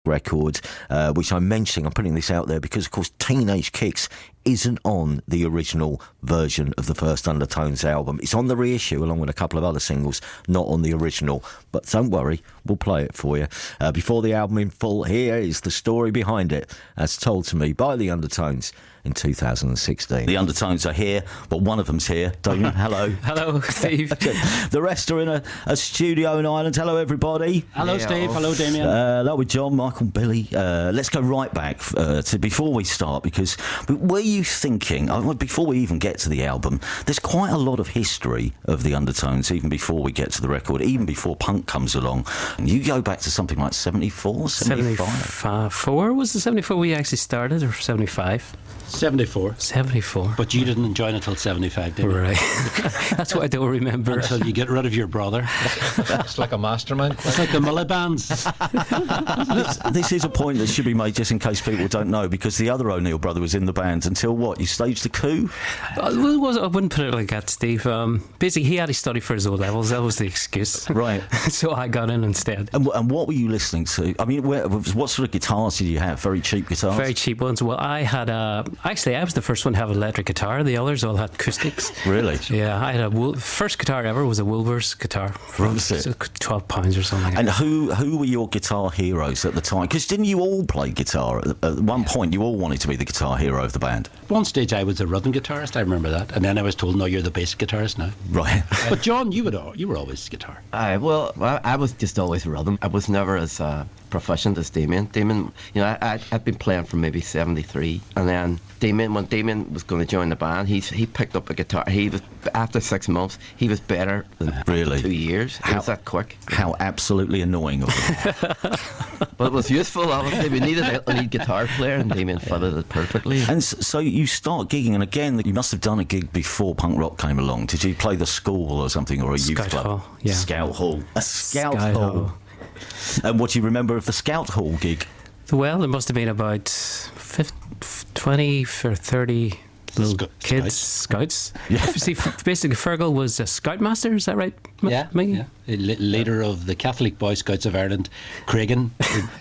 record, which I'm mentioning. I'm putting this out there because, of course, Teenage Kicks isn't on the original version of the first Undertones album. It's on the reissue along with a couple of other singles, not on the original. But don't worry, we'll play it for you. Before the album in full, here is the story behind it, as told to me by the Undertones in 2016. The Undertones are here, but one of them's here. Damien, hello. Hello, Steve. The rest are in a studio in Ireland. Hello, everybody. Hello, Steve. Hello, Damien. Hello with John, Michael, Billy. Let's go right back to before we start, because were you thinking, before we even get to the album, there's quite a lot of history of the Undertones, even before we get to the record, even before punk comes along. And you go back to something like 74, 75? 74 was the 74 we actually started, or 75? 74. 74. But you didn't join until 75, did you? Right. That's what I don't remember. Until you get rid of your brother. It's like a mastermind. It's like the Millibands. This is a point that should be made just in case people don't know, because the other O'Neill brother was in the band until what? You staged the coup? I wouldn't put it like that, Steve. Basically, he had to study for his O-levels. That was the excuse. Right. So I got in instead. And what were you listening to? I mean, what sort of guitars did you have? Very cheap guitars? Very cheap ones. Well, I had actually, I was the first one to have an electric guitar. The others all had acoustics. Really? Yeah, I had first guitar ever was a Woolworths guitar. Was it? £12 or something. And who were your guitar heroes at the time? Because didn't you all play guitar? At one point, you all wanted to be the guitar hero of the band. One stage I was a rhythm guitarist, I remember that. And then I was told, no, you're the bass guitarist now. Right. But John, you were always guitar. I was just always rhythm. I was never as proficient as Damien. Damien, I'd been playing from maybe 73, and then when Damien was going to join the band, he picked up a guitar. He was, after 6 months, he was better than really? 2 years. It was that quick. How absolutely annoying of him. But it was useful, obviously. We needed a lead guitar player, and Damien fitted it perfectly. And so you start gigging, and again, you must have done a gig before punk rock came along. Did you play the school or something, or a youth club? Hall, yeah. Scout Hall. A Scout Hall. And what do you remember of the Scout Hall gig? Well, it must have been about 20 or 30 little kids, scouts. Yeah. See, basically, Fergal was a scoutmaster, is that right? Yeah. Leader of the Catholic Boy Scouts of Ireland, Cragan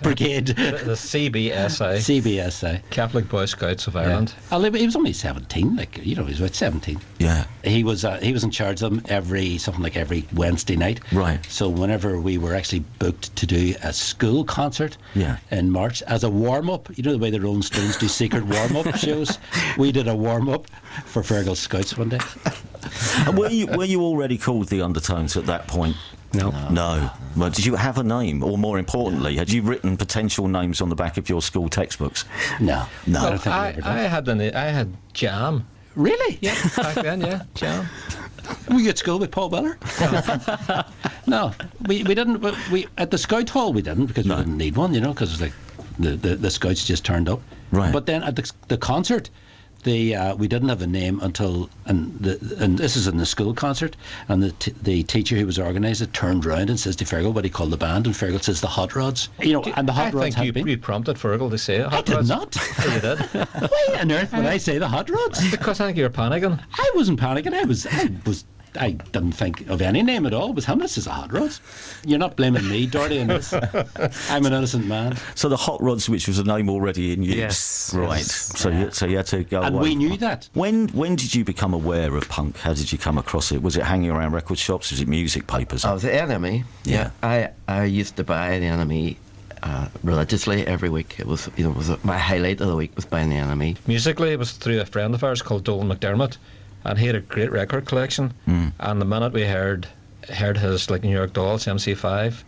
Brigade. The CBSI. CBSI. Catholic Boy Scouts of Ireland. Yeah. He was only 17, he was about 17. Yeah. He was in charge of them every Wednesday night. Right. So whenever we were actually booked to do a school concert in March as a warm-up, you know the way the Rolling Stones do secret warm-up shows? We did a warm-up for Fergal Scouts one day. And were you already called the Undertones at that point? No. Well, did you have a name, or more importantly, had you written potential names on the back of your school textbooks? No. I don't think I had Jam. Really? Yeah, back then, yeah, Jam. Were you at school with Paul Weller? No, we didn't. We at the Scout Hall we didn't, because we didn't need one, because like the Scouts just turned up. Right. But then at the concert, we didn't have a name until and this is in the school concert, and the teacher who was organising it turned round and says to Fergal what he called the band, and Fergal says the Hot Rods. And the Hot Rods. I think you prompted Fergal to say it. I did not. Oh, you did. Why on earth would I say the Hot Rods? Because I think you were panicking. I wasn't panicking. I didn't think of any name at all. It was him that says the Hot Rods. You're not blaming me, Doherty, in this. I'm an innocent man. So the Hot Rods, which was a name already in use. Yes. Right. Yes. So you had to go and away. we knew that. When did you become aware of punk? How did you come across it? Was it hanging around record shops? Was it music papers? I was the Enemy. Yeah. I used to buy the Enemy religiously every week. It was my highlight of the week was buying the Enemy. Musically, it was through a friend of ours called Dolan McDermott, and he had a great record collection. And the minute we heard his New York Dolls MC5,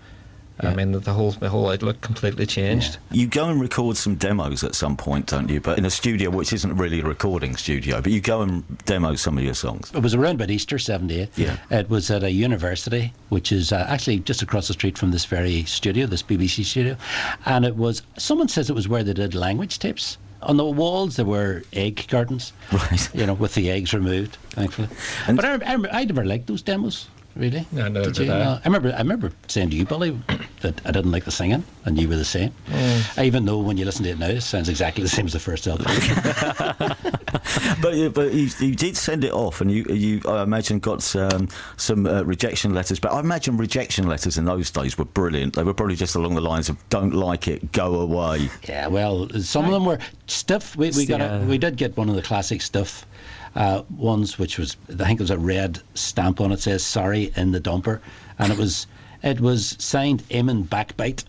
I mean the whole outlook completely changed. You go and record some demos at some point, don't you? But in a studio which isn't really a recording studio, but you go and demo some of your songs. It was around about Easter 78. Yeah. It was at a university, which is actually just across the street from this very studio, this BBC studio. And someone says it was where they did language tapes. On the walls there were egg cartons, right? With the eggs removed, thankfully. But I never liked those demos, really. No, did you? No. I remember saying to you, Billy, that I didn't like the singing, and you were the same. Even though when you listen to it now, it sounds exactly the same as the first album. but you did send it off, and you I imagine got some rejection letters. But I imagine rejection letters in those days were brilliant. They were probably just along the lines of "Don't like it, go away." Yeah, well, some of them were stuff. We did get one of the classic stuff ones, which was, I think it was a red stamp on it, says "Sorry" in the dumper, and it was signed Eamon Backbite.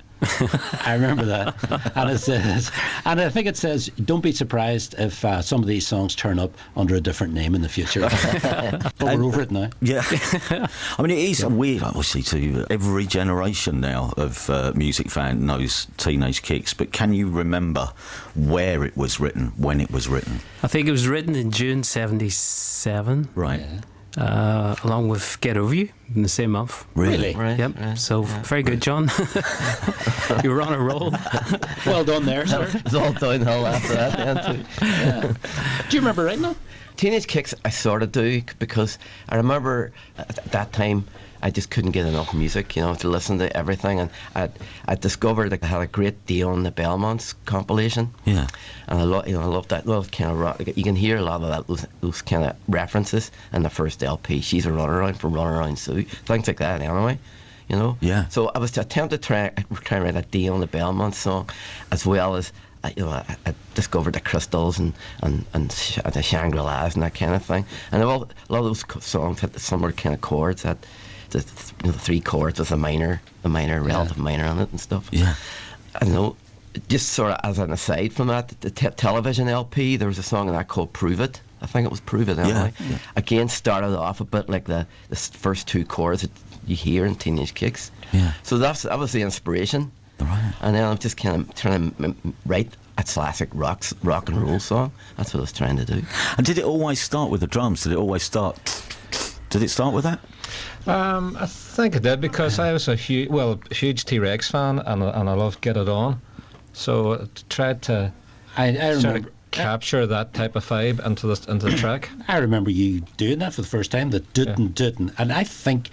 I remember that, and it says, and I think it says, "Don't be surprised if some of these songs turn up under a different name in the future." But we're over it now. Yeah, I mean, it is weird, obviously, to every generation now of music fan knows Teenage Kicks. But can you remember where it was written, when it was written? I think it was written in June '77. Right. Yeah. Along with Get Over You in the same month. Really? Right. Yep. Right. So very good, John. You were on a roll. Well done there, sir. It's all downhill after that then too. Yeah. Do you remember writing them? Teenage Kicks I sort of do, because I remember at that time I just couldn't get enough music, you know, to listen to everything, and I discovered that I had a great Dion the Belmonts compilation. Yeah. And I love that little kind of rock. You can hear a lot of that, those kind of references in the first LP. She's a runaround from Runaround Sue, things like that. Anyway, you know. Yeah. So I was attempting to try and write a Dion the Belmonts song, as well as I discovered the Crystals and the Shangri-Las and that kind of thing. And a lot of those songs had similar kind of chords. Had the three chords with a minor, relative minor on it and stuff. Yeah. I know. Just sort of as an aside from that, the television LP, there was a song in that called "Prove It." I think it was "Prove It." Anyway. Yeah. Again, started off a bit like the first two chords that you hear in Teenage Kicks. Yeah. So that was the inspiration. Right. And then I'm just kind of trying to write a classic rock and roll song. That's what I was trying to do. And did it always start with the drums? Did it always start? Did it start with that? I think it did, because I was a huge T-Rex fan, and I loved Get It On, so I tried to I sort remember. of capture that type of vibe into the track. I remember you doing that for the first time. The didn't, and I think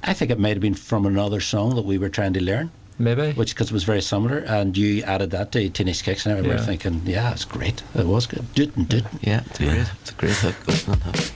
it might have been from another song that we were trying to learn. Maybe. Which, because it was very similar, and you added that to Teenage Kicks, and I remember thinking, yeah, it's great. It was good. Didn't. Yeah, it's a great hook. Good hook.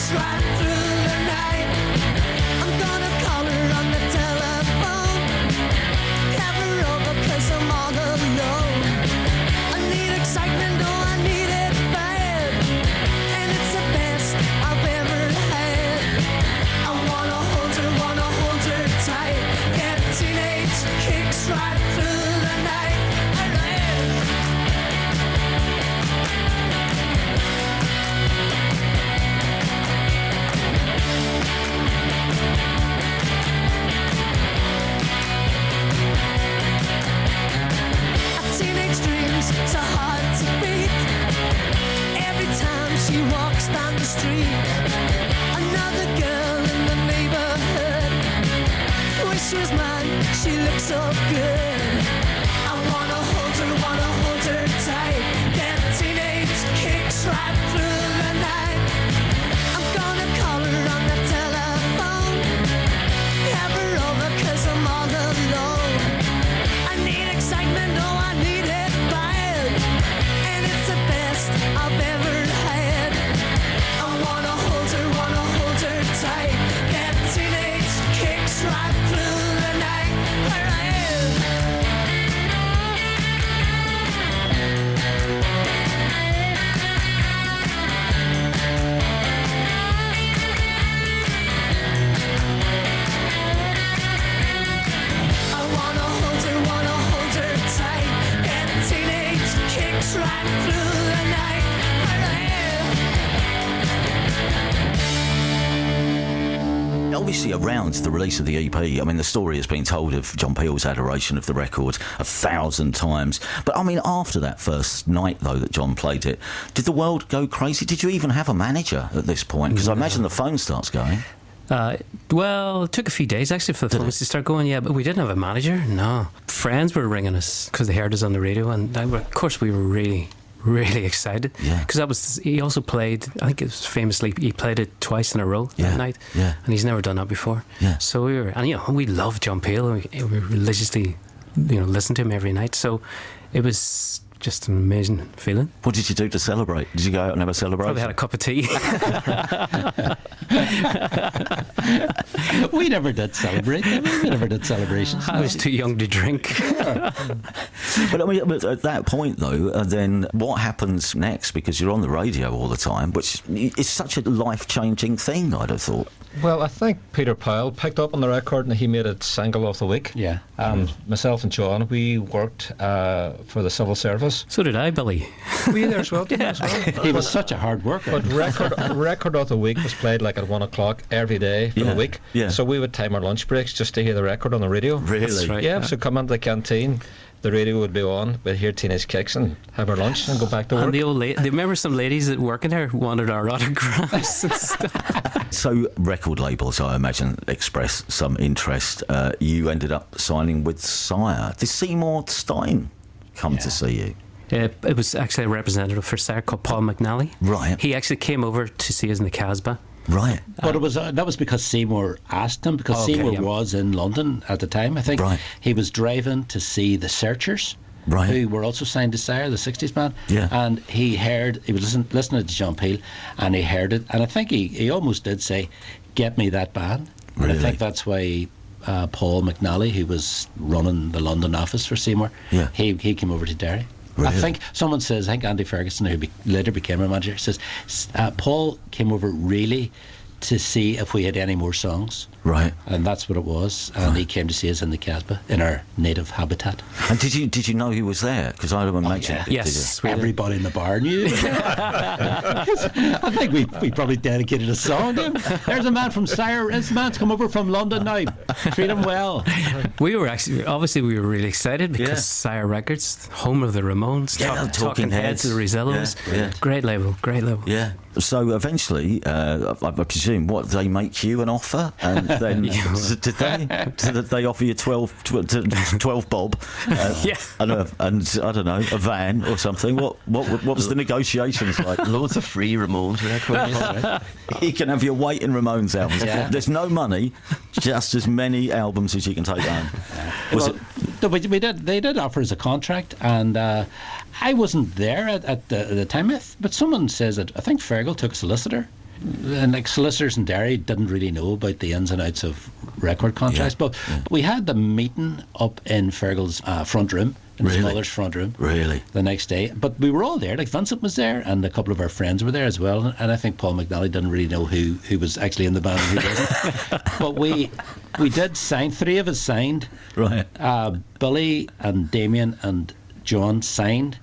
Right through the night. around the release of the EP, I mean, the story has been told of John Peel's adoration of the record 1,000 times. But I mean, after that first night, though, that John played it, did the world go crazy? Did you even have a manager at this point? Because I imagine the phone starts going. Well, it took a few days actually for the phones to start going, yeah, but we didn't have a manager, no. Friends were ringing us because they heard us on the radio, and of course we were really excited. Yeah. Because he also played, I think it was famously, he played it twice in a row that night. Yeah. And he's never done that before. Yeah. So we loved John Peel, and we religiously, listened to him every night. So it was just an amazing feeling. What did you do to celebrate? Did you go out and have a celebration? Probably had a cup of tea. We never did celebrate. We never did celebrations. I was too young to drink. But I mean, at that point, though, then what happens next? Because you're on the radio all the time, which is such a life-changing thing, I'd have thought. Well, I think Peter Powell picked up on the record and he made it single of the week. Yeah. Myself and John, we worked for the civil service. So did I, Billy. Were you there as well? Didn't you as well? He was such a hard worker. But record of the week was played like at 1 o'clock every day for the week. Yeah. So we would time our lunch breaks just to hear the record on the radio. Really? That's right. Yeah, so come into the canteen, the radio would be on, we'd hear Teenage Kicks and have our lunch and go back to work. And the old lady, remember some ladies that work in there wanted our autographs and stuff. So record labels, I imagine, express some interest. You ended up signing with Sire. Did Seymour Stein come to see you? It was actually a representative for Sire called Paul McNally. Right. He actually came over to see us in the Casbah. Right. But it was that was because Seymour asked him, because Seymour was in London at the time, I think. Right. He was driving to see the Searchers, Right. who were also signed to Sire, the 60s band. Yeah. And he was listening to John Peel, and he heard it, and I think he almost did say, "Get me that band." Really? And I think that's why Paul McNally, who was running the London office for Seymour, he came over to Derry. Really? I think someone says, I think Andy Ferguson, who later became a manager, says Paul came over really to see if we had any more songs. Right. And that's what it was. And he came to see us in the Casbah, in our native habitat. And did you know he was there? Because I don't imagine. Yes. Everybody in the bar knew. I think we probably dedicated a song to him. There's a man from Sire. This man's come over from London now. Treat him well. We were really excited because Sire Records, home of the Ramones, Talking Heads, the Rosellos. Yeah. Great label. Yeah. So eventually, I presume, they make you an offer, and then did they offer you 12 bob? And I don't know, a van or something. What was the negotiations like? Loads of free Ramones records. You can have your weight in Ramones albums. Yeah. There's no money, just as many albums as you can take home. They did offer us a contract, and I wasn't there at the time, but someone says that I think Fergal took a solicitor. And like solicitors in Derry didn't really know about the ins and outs of record contracts, but we had the meeting up in Fergal's front room, in his mother's front room, the next day. But we were all there. Like Vincent was there, and a couple of our friends were there as well. And I think Paul McNally didn't really know who was actually in the band and who wasn't. But we did sign. 3 of us signed. Right. Billy and Damien and John signed,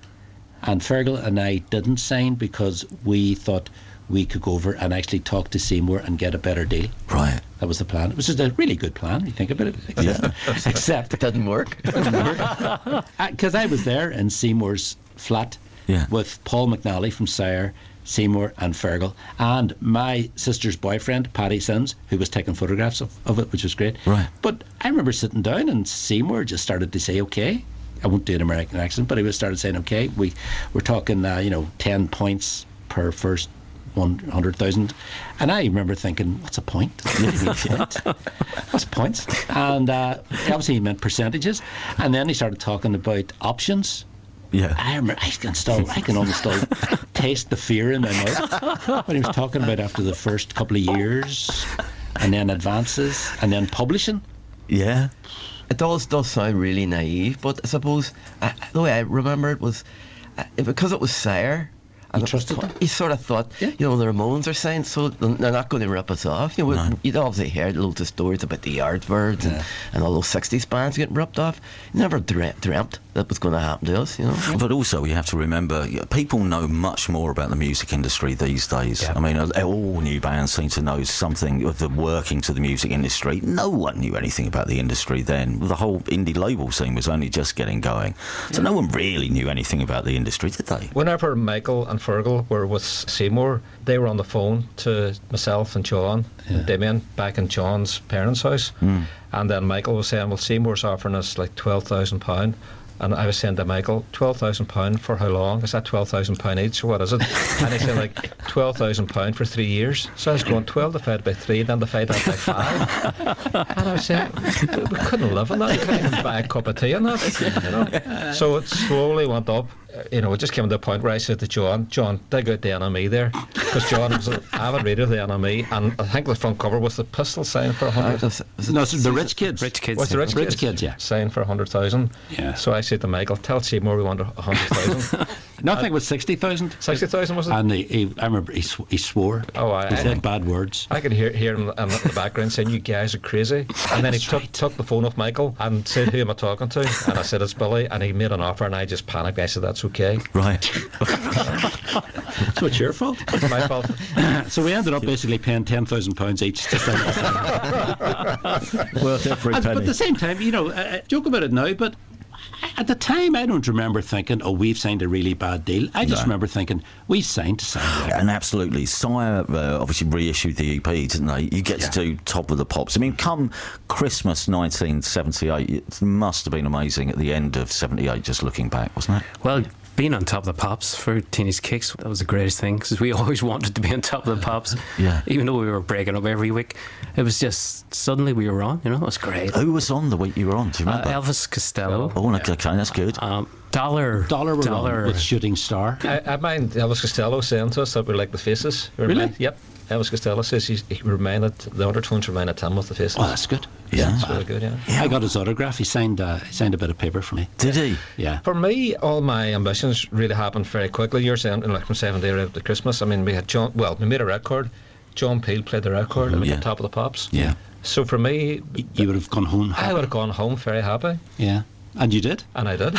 and Fergal and I didn't sign because we thought we could go over and actually talk to Seymour and get a better deal. Right. That was the plan. It was just a really good plan, when you think about it. Except It didn't work. because I was there in Seymour's flat with Paul McNally from Sire, Seymour and Fergal, and my sister's boyfriend, Paddy Sims, who was taking photographs of it, which was great. Right. But I remember sitting down and Seymour just started to say, okay. I won't do an American accent, but he started saying, okay, we're talking, 10 points per first 100,000, and I remember thinking, what's a point? What's points? And obviously he meant percentages, and then he started talking about options. Yeah. I remember I can almost still taste the fear in my mouth when he was talking about after the first couple of years, and then advances, and then publishing. Yeah. It does sound really naive, but I suppose the way I remember it was because it was Sire. And trusted them? he sort of thought, Yeah. you know, the Ramones are signed, so they're not going to rip us off. You know, you'd obviously heard loads of stories about the Yardbirds and all those 60s bands getting ripped off. You never dreamt that was going to happen to us, you know. But also, you have to remember, people know much more about the music industry these days. Yeah. I mean, all new bands seem to know something of the workings of the music industry. No one knew anything about the industry then. The whole indie label scene was only just getting going. So no one really knew anything about the industry, did they? Whenever Michael and Fergal were with Seymour, they were on the phone to myself and John and Damien back in John's parents' house. And then Michael was saying, well, Seymour's offering us like £12,000. And I was saying to Michael, £12,000 for how long? Is that £12,000 each, or what is it? And he said, like, £12,000 for 3 years. So I was going, 12 divided by 3, then divided by 5. And I was saying, we couldn't live on that. You couldn't even buy a cup of tea on that. You know? So it slowly went up. You know, it just came to the point where I said to John, dig out the NME there. Because John was an avid reader of the NME. And I think the front cover was the Pistol signed for 100. No, it's the Rich Kids. Rich Kids. Was the Rich Kids? Yeah. Signed for 100,000. Yeah. So I said to Michael, tell Seymour we want 100,000. No, I think it was 60,000. 60,000 was it? And I remember he swore. Oh, He said bad words. I could hear him in the background saying, you guys are crazy. And then he took the phone off Michael and said, who am I talking to? And I said, it's Billy. And he made an offer and I just panicked. I said, that's okay. Right. So it's your fault. It's my fault. So we ended up basically paying £10,000 each to sign the Worth every But penny. at the same time, you know, joke about it now, but at the time, I don't remember thinking, oh, we've signed a really bad deal. I just remember thinking, we signed to sign a record. And absolutely, Sire obviously reissued the EP, didn't they? You get to do Top of the Pops. I mean, come Christmas 1978, it must have been amazing at the end of 78, just looking back, wasn't it? Well, being on Top of the Pops for Teenage Kicks, that was the greatest thing, because we always wanted to be on Top of the Pops. Yeah. Even though we were breaking up every week, it was just suddenly we were on. You know, it was great. Who was on the week you were on? Do you remember? Elvis Costello. Oh, okay, that's good. Dollar Were on with Shooting Star. I mind Elvis Costello saying to us that we're like the Faces. Really? Yep. Elvis Costello says he reminded, the Undertones reminded him of the Faces. Oh, that's good. Yeah. It's really good, yeah. I got his autograph. He signed a bit of paper for me. Did he? Yeah. For me, all my ambitions really happened very quickly. You're saying, like from 7 days right up to Christmas. I mean, we made a record. John Peel played the record, and we Yeah. got Top of the Pops. Yeah. So for me, You would have gone home. I would have gone home very happy, Yeah. And you did? and I did.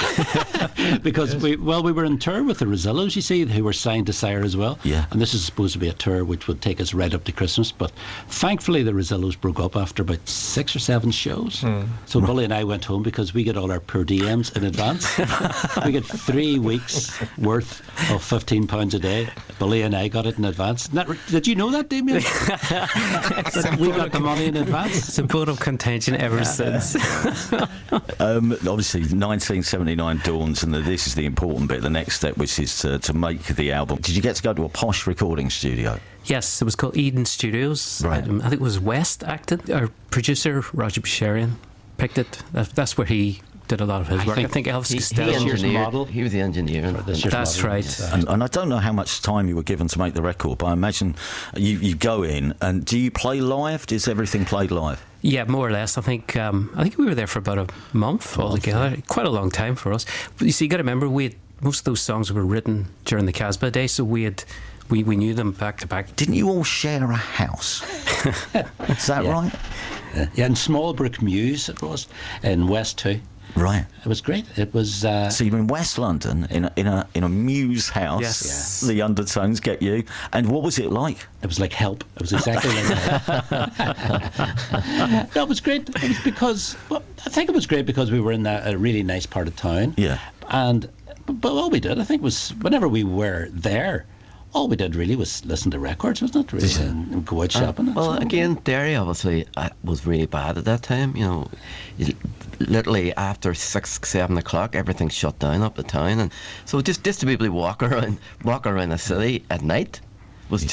Because we were in tour with the Rosillos, you see, who were signed to Sire as well. Yeah. And this is supposed to be a tour which would take us right up to Christmas. But thankfully, the Rosillos broke up after about 6 or 7 shows. So Billy and I went home because we get all our per diems in advance. We get 3 weeks worth of £15 a day. Billy and I got it in advance. Did you know that, Damien? That we got the money in advance. It's a bone of contention ever since. Obviously, 1979 dawns, and this is the important bit, the next step, which is to make the album. Did you get to go to a posh recording studio? Yes, it was called Eden Studios. Right. I think it was West acted. Our producer, Roger Basharian, picked it. That's where he did a lot of his work. I think Elvis Costello. He was the engineer. That's right. And I don't know how much time you were given to make the record, but I imagine you go in, and do you play live? Is everything played live? Yeah, more or less. I think we were there for about a month altogether. Quite a long time for us. But you see, you got to remember, most of those songs were written during the Casbah days, so we knew them back to back. Didn't you all share a house? Is that right? Yeah, in Smallbrook Mews it was, in West 2. Right. It was great. It was. So you're in West London in a Muse house. Yes. The Undertones get you. And what was it like? It was like Help. It was exactly like that. No, it was great. It was because I think it was great because we were in a really nice part of town. Yeah. But all we did, I think, was whenever we were there, all we did really was listen to records, wasn't it? Really, and go out shopping. Well, again, Derry obviously was really bad at that time. You know, literally after 6, 7 o'clock, everything shut down up the town, and so just to be able to walk around the city at night was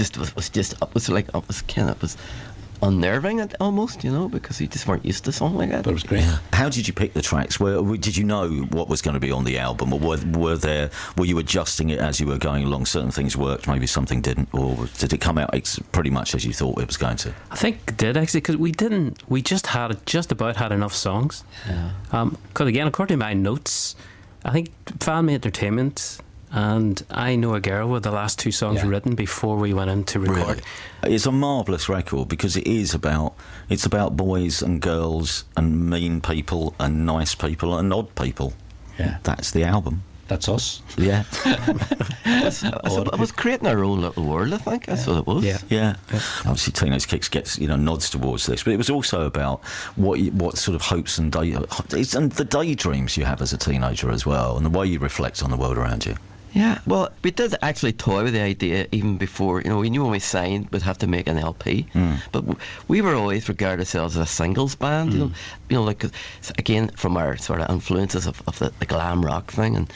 unnerving unmost, you know, because you just weren't used to something like that. But it was great. How did you pick the tracks? Did you know what was going to be on the album, or were you adjusting it as you were going along? Certain things worked, maybe something didn't, or did it come out pretty much as you thought it was going to? I think it did, actually, because we just about had enough songs. Yeah. Because again, according to my notes, I think Family Entertainment and I Know a Girl were the last two songs written before we went in to record. Really? It's a marvellous record because it's about boys and girls and mean people and nice people and odd people. Yeah. That's the album. That's us. Yeah. It was creating our own little world, I think. That's what it was. Yeah. Obviously, Teenage Kicks gets nods towards this, but it was also about what sort of hopes and the daydreams you have as a teenager as well, and the way you reflect on the world around you. Yeah, well, we did actually toy with the idea even before, we knew when we signed we'd have to make an LP, but we were always regarded ourselves as a singles band, like, again, from our sort of influences of the glam rock thing, and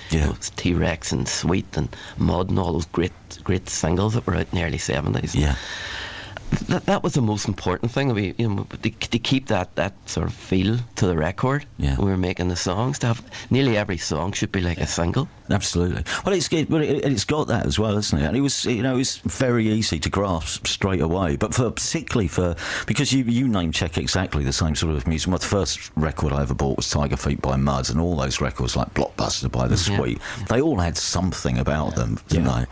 T-Rex and Sweet and Mud and all those great singles that were out in the early 70s. Yeah. That was the most important thing. To keep that sort of feel to the record when we were making the songs. To have nearly every song should be like a single. Absolutely. Well, it's got that as well, isn't it? And it was very easy to grasp straight away. But particularly because you name check exactly the same sort of music. My first record I ever bought was Tiger Feet by Mud, and all those records like Blockbuster by The Sweet, they all had something about them, didn't they?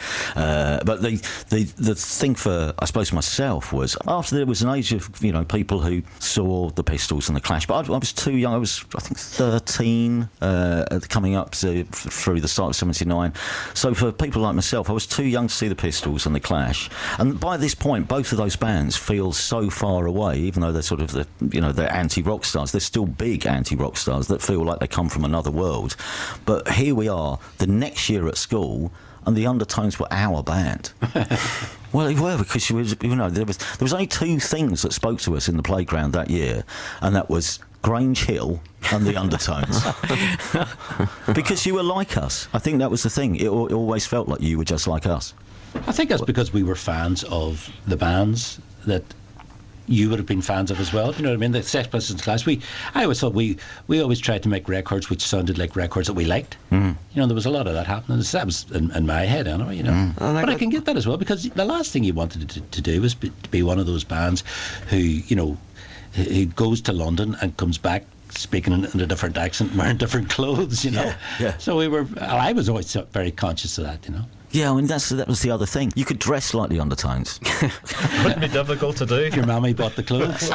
But the thing for, I suppose, myself was after there was an age of people who saw the Pistols and the Clash, but I was too young. I was, I think, 13 coming up through the start of 79. So for people like myself, I was too young to see the Pistols and the Clash. And by this point, both of those bands feel so far away, even though they're sort of they're anti-rock stars. They're still big anti-rock stars that feel like they come from another world. But here we are, the next year at school, and the Undertones were our band. Well, they were, because there was only two things that spoke to us in the playground that year, and that was Grange Hill and the Undertones. Because you were like us. I think that was the thing. It always felt like you were just like us. I think that's because we were fans of the bands that you would have been fans of as well. You know what I mean? The Sex Pistols and Clash. I always thought we always tried to make records which sounded like records that we liked. There was a lot of that happening. That was in my head anyway. But I can get that as well, because the last thing you wanted to do was to be one of those bands who goes to London and comes back speaking in a different accent, wearing different clothes. Yeah. So I was always very conscious of that. Yeah, I mean, that was the other thing. You could dress like the Undertones. Wouldn't be difficult to do. Your mammy bought the clothes.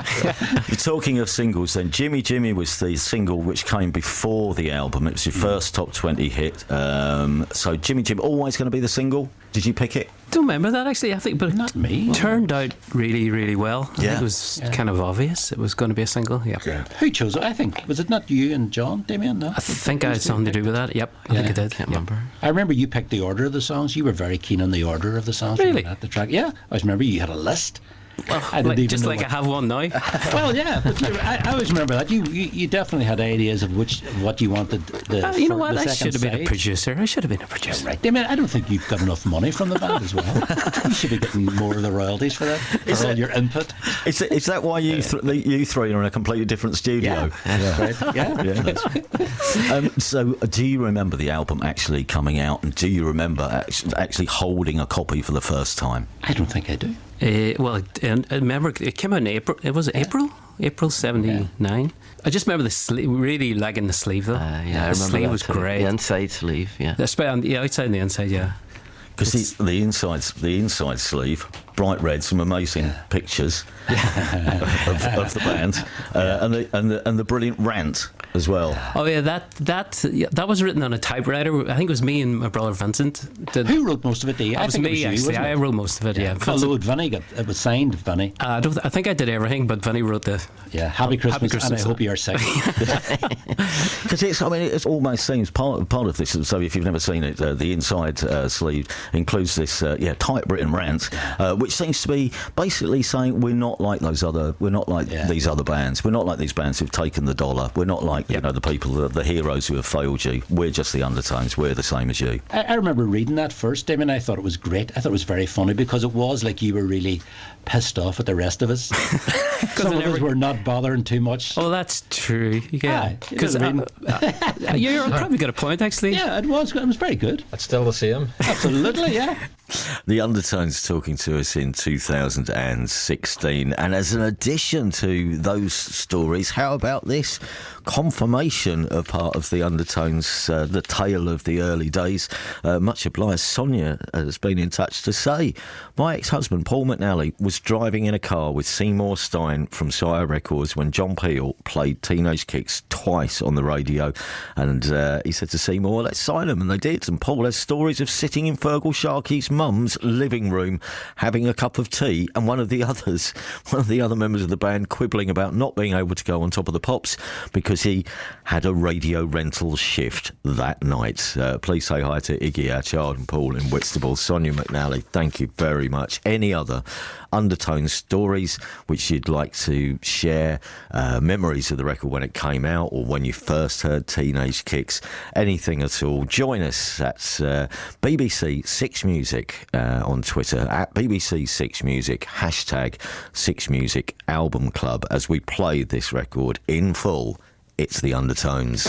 You're talking of singles then. Jimmy Jimmy was the single which came before the album. It was your first top 20 hit. So Jimmy Jimmy, always going to be the single? Did you pick it? Don't remember that actually. I think, but Not me. it turned out really, really well. I Yeah. think it was kind of obvious it was going to be a single. Yeah. Who chose it? I think, was it not you and John, Damien? No? I think I had something to do with that. Yep, I think I did. Can't Yep. remember. I remember you picked the order of the songs. You were very keen on the order of the songs. Really? At the track. Yeah. I remember you had a list. I didn't even know I have one now. Well, yeah, but I always remember that. You definitely had ideas of what you wanted. You know what? the I second should have been a side. producer. I should have been a producer. Right, Damien, I don't think you've got enough money from the band as well. You should be getting more of the royalties for that, for all your input. Is that why you three are in a completely different studio? That's right. Yeah. Yeah, that's right. So, do you remember the album actually coming out, and do you remember actually holding a copy for the first time? I don't think I do. And I remember it came out in April. It was April 79. I just remember the sleeve, really liking the sleeve though. I the remember sleeve that was too. great. The inside sleeve, yeah. Especially on the outside and the inside, yeah. Because the inside sleeve, bright red, some amazing pictures of the band, and the brilliant rant as well. Oh yeah, that was written on a typewriter. I think it was me and my brother Vincent. Who wrote most of it? It was think me it was you, actually. wasn't I it? wrote most of it. Yeah. Although it was signed Vinny. I think I did everything, but Vinny wrote the. Yeah. Happy Christmas, and I hope you're safe. Because it almost seems part of this. So if you've never seen it, the inside sleeve includes this typewritten rant, which seems to be basically saying we're not like these other bands. We're not like these bands who've taken the dollar. We're not like the people, the heroes who have failed you. We're just the Undertones. We're the same as you. I remember reading that first, Damien. I thought it was great. I thought it was very funny because it was like you were really pissed off at the rest of us. Some of us were not bothering too much. Oh, that's true. Yeah, because you're probably got a point actually. Yeah, it was very good. It's still the same. Absolutely, yeah. The Undertones talking to us in 2016. And as an addition to those stories, how about this? Confirmation of part of the Undertones, the tale of the early days. Much obliged, Sonia has been in touch to say, my ex-husband, Paul McNally, was driving in a car with Seymour Stein from Sire Records when John Peel played Teenage Kicks twice on the radio. And he said to Seymour, let's sign them. And they did. And Paul has stories of sitting in Fergal Sharkey's mum's living room having a cup of tea, and one of the other members of the band quibbling about not being able to go on Top of the Pops because he had a radio rental shift that night. Please say hi to Iggy, our child, and Paul in Whitstable. Sonia McNally, thank you very much. Any other Undertones stories which you'd like to share, memories of the record when it came out or when you first heard Teenage Kicks, anything at all, join us at BBC Six Music on Twitter, at BBC Six Music, hashtag Six Music Album Club, as we play this record in full. It's the Undertones.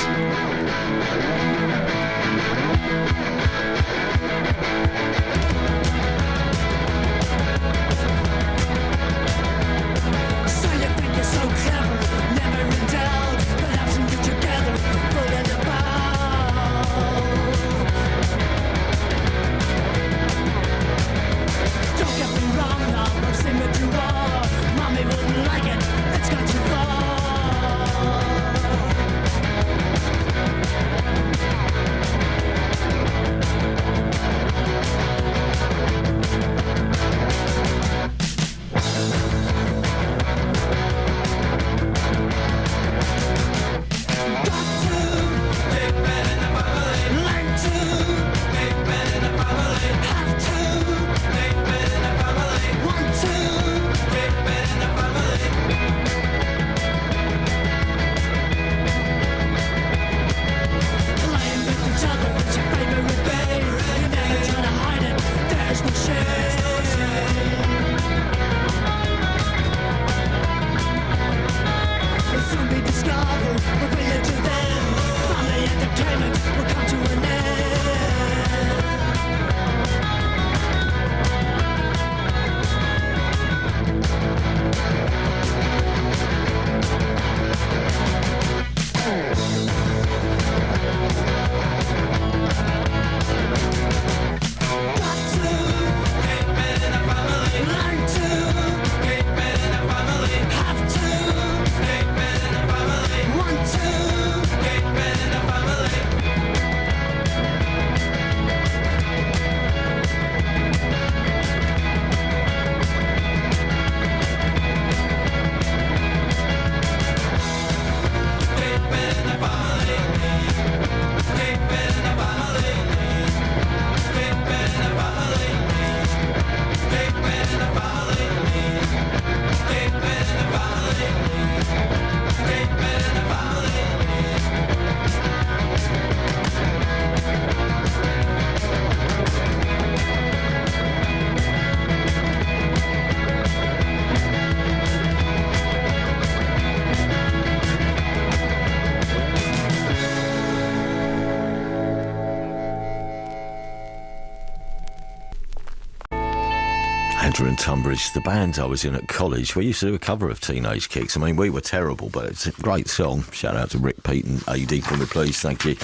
In Tunbridge, the band I was in at college, we used to do a cover of Teenage Kicks. I mean, we were terrible, but it's a great song. Shout out to Rick, Pete and AD for me, please. Thank you.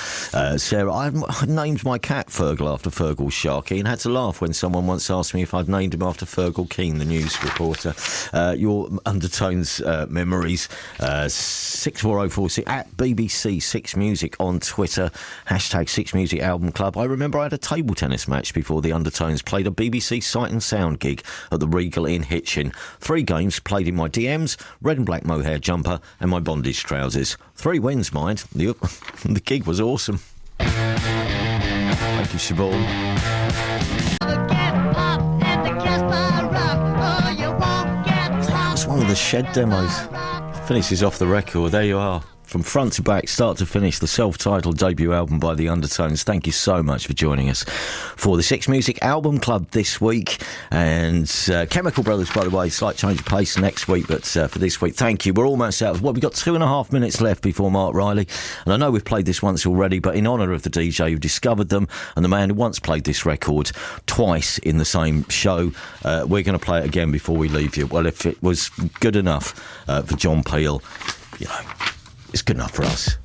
Sarah, I named my cat Fergal after Fergal Sharkey and had to laugh when someone once asked me if I'd named him after Fergal Keane, the news reporter. Your Undertones memories, 64046 at BBC Six Music on Twitter, hashtag Six Music Album Club. I remember I had a table tennis match before the Undertones played a BBC Sight and Sound gig at the Regal in Hitchin. 3 games played in my DMs, red and black mohair jumper and my bondage trousers. 3 wins, mind. The gig was awesome. Thank you, Siobhan. That was one of the Shed demos. Finishes off the record. There you are. from front to back, start to finish, the self-titled debut album by the Undertones. Thank you so much for joining us for the Six Music Album Club this week. And Chemical Brothers, by the way, slight change of pace next week, but for this week, thank you. We're almost out of we've got 2.5 minutes left before Mark Riley. And I know we've played this once already, but in honour of the DJ who discovered them and the man who once played this record twice in the same show, we're going to play it again before we leave you. Well, if it was good enough for John Peel, it's good enough for us.